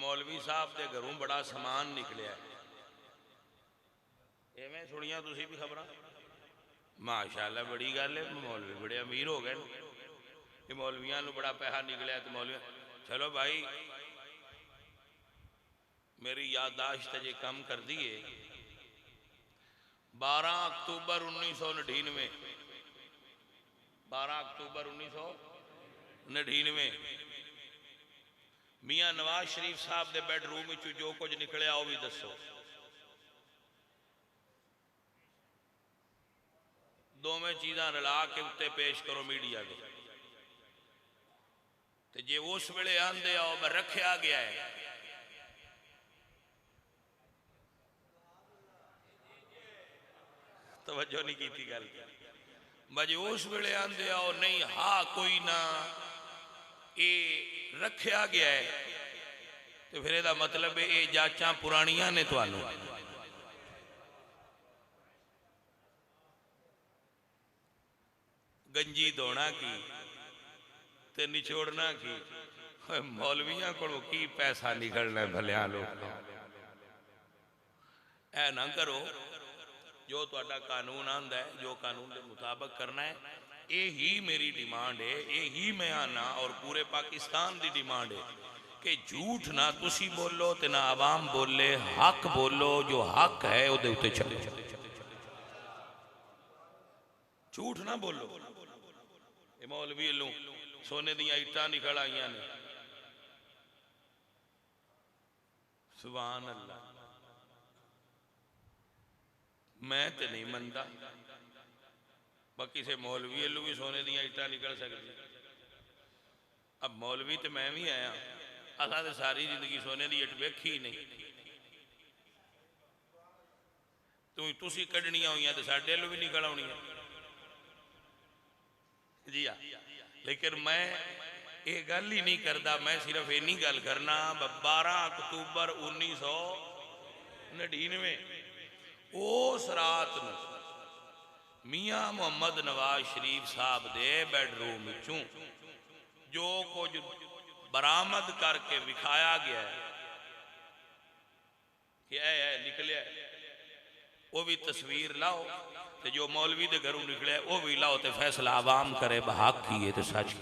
मौलवी साहब के घरों बड़ा समान निकलिया। इवें सुनिया तुसी भी खबर? माशाअल्लाह बड़ी गल है, मौलवी बड़े अमीर हो गए। ये मौलवियां नूं बड़ा पैसा निकलिया तो मौलवी चलो भाई मेरी याददाश्त जे कम कर दिए। 12 अक्तूबर 1999 12 अक्तूबर 1999 मियाँ नवाज शरीफ साहब के बैडरूम जो कुछ निकलिया वह भी दसो। दोवें चीज़ां रला के उत्ते पेश करो मीडिया के। ते जे उस वेले आंदे आओ मैं रखा गया है तवज्जो नहीं की गल। बजे उस वेले आंदे आओ नहीं हाँ कोई ना ये रखा गया है तो फिर यदा मतलब ये जांचा पुरानियां ने। तुहानू गंजी धोना की ते निचोड़ना की। मौलवियां को की पैसा निकलना है भलिया लोग। ऐ ना करो, जो तुहाडा कानून आंदा है जो कानून के मुताबिक करना है। यही मेरी डिमांड है, यही मैं आना और पूरे पाकिस्तान की डिमांड है कि झूठ ना तुसी बोलो ते ना आवाम बोले, हक बोलो। जो हक है उहदे उत्ते चलो, झूठ ना बोलो। ये मौलवी लोग सोने दी ईटां निकल आईयां ने। सुभान अल्लाह। मैं तो नहीं मनता बाकी से मौलवी वालों भी सोने दी ईटां निकल सकती। अब मौलवी तो मैं भी आया, असा तो सारी जिंदगी सोने की इट वेखी ही नहीं। तुसी कढ़निया हुई तो साढ़े वालों भी निकल आनी जी हाँ। लेकिन मैं ये गल ही नहीं करता, मैं सिर्फ इन्नी गल करना 12 अक्तूबर 1999 उस रात मियाँ मोहम्मद नवाज शरीफ साहब दे बैडरूम चूं जो कुछ बरामद करके विखाया गया है कि निकलिया वो भी तस्वीर लाओ, तो जो मौलवी के घरों निकले वो भी लाओ, तो फैसला आवाम करे बहक की है तो सच।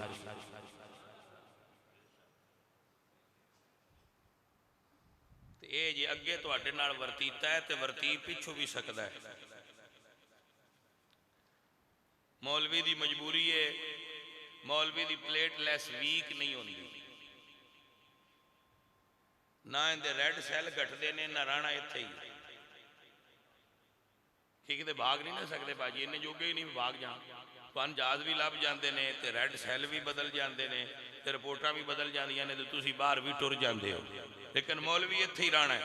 ये जे अगे तुहाडे नाल वरतीता है तो वरती पिछू भी सकता है। मौलवी की मजबूरी है, मौलवी की प्लेटलैस वीक नहीं होती ना, इनके रैड सैल घटते ने ना रहना इत्थे ही। किते भाग नहीं ना सकते भाजी, इन्ने जोगे ही नहीं भाग जान। तुहानू जहाज भी लभ जाते हैं तो रैड सैल भी बदल जाते हैं तो रिपोर्टां भी बदल जांदियां ने तो तुसीं बाहर भी टुर जाते हो। लेकिन मौलवी इत्थे ही रहना है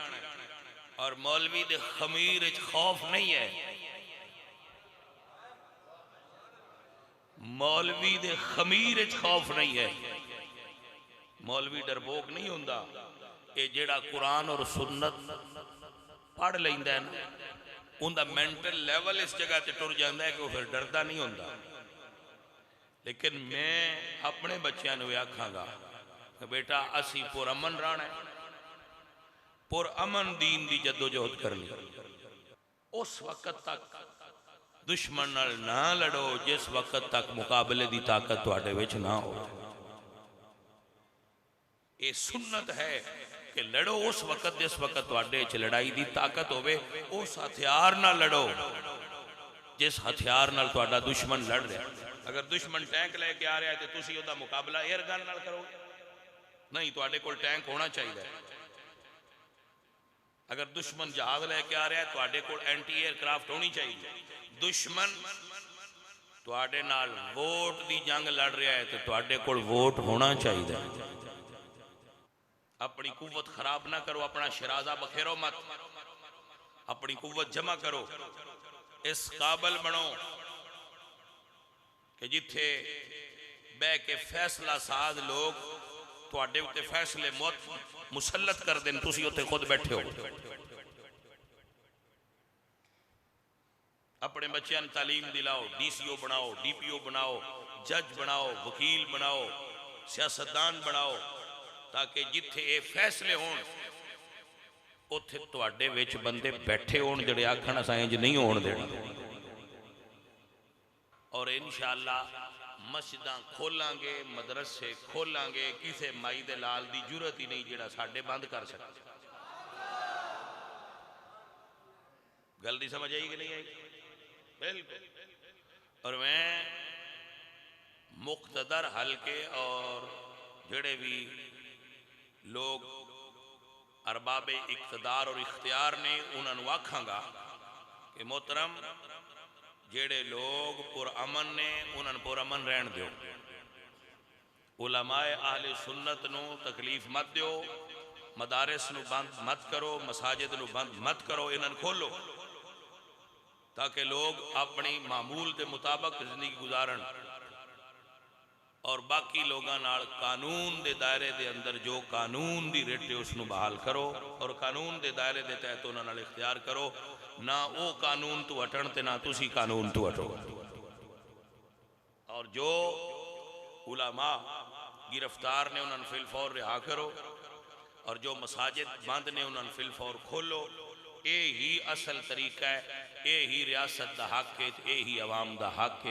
और मौलवी दे खमीर च खौफ नहीं है। मौलवी दे खमीर च खौफ नहीं है। मौलवी डरपोक नहीं हुंदा। ये जेड़ा कुरान और सुन्नत पढ़ लैंदा है ना, उनका मेंटल लेवल इस जगह से टुर जाता है कि वह फिर डरदा नहीं होता। लेकिन मैं अपने बच्चों को आखांगा कि बेटा असी पुरअमन रहना है, पुरअमन दीन की जदोजहद करनी। उस वक्त तक दुश्मन नाल ना लड़ो जिस वक्त तक मुकाबले की ताकत तुहाडे विच ना हो। ये सुन्नत है कि लड़ो उस वक्त जिस वक्त तुहाडे च लड़ाई की ताकत होवे। उस हथियार नाल लड़ो जिस हथियार नाल तुहाडा दुश्मन लड़ रहा। अगर दुश्मन टैंक लैके आ रहा है तो तुसीं उहदा मुकाबला एयरगन नाल करोगे? नहीं, तुहाडे कोल टैंक होना चाहिए। अगर दुश्मन जहाज लैके आ रहा है तुहाडे कोल एंटी एयरक्राफ्ट होनी चाहिए। दुश्मन तुहाडे नाल वोट की जंग लड़ रहा है तो तुहाडे कोल वोट होना चाहिए। अपनी कुव्वत खराब ना करो, अपना शराजा बखेरो मत, अपनी कुव्वत जमा करो। इस काबल बनो कि जिथे बह के फैसला साध लोग तुहाडे उत्ते फैसले मुसलत कर देन, तुसीं उत्ते खुद बैठे हो। अपने बच्चों तालीम दिलाओ, DCO बनाओ, DPO बनाओ, जज बनाओ, वकील बनाओ, सियासतदान बनाओ। ताकि जिथे ये फैसले होण उत्थे तुहाडे विच बंदे बैठे होण जिहड़े आखण असां इंज नहीं होण देना। और इंशाअल्लाह मस्जिदां खोलांगे, मदरसे खोलांगे, किसी माई दे लाल दी जरूरत ही नहीं जिहड़ा साडे बंद कर सके। गल दी समझ आई कि नहीं आई? बिल्कुल। और मैं मुख्तदर हल्के और जेड़े भी लोग अरबाबे इख्तदार और इख्तियार ने उन्होंने आखांगा कि मोहतरम जेड़े लोग पुरअमन ने उन्होंने पुरअमन रहन दो। उलमाए आहले सुन्नत नू तकलीफ मत दो, मदारिस नू बंद मत करो, मसाजिद नू बंद मत करो, इन्हन खोलो ताकि लोग अपनी मामूल के मुताबिक जिंदगी गुजारन और बाकी लोगों नाल कानून के दायरे के अंदर जो कानून की रिट है उसनू बहाल करो और कानून के दायरे के तहत उन्होंने नाल इख्तियार करो। ना वो कानून तो हटन ते ना तुसी कानून तो हटो। और जो उलमा गिरफ्तार ने उन्होंने फिलफौर रिहा करो और जो मसाजिद बंद ने उन्होंने फिलफौर खोलो। ये ही असल तरीका है, ये ही रियासत का हक है, ये ही अवाम का हक है।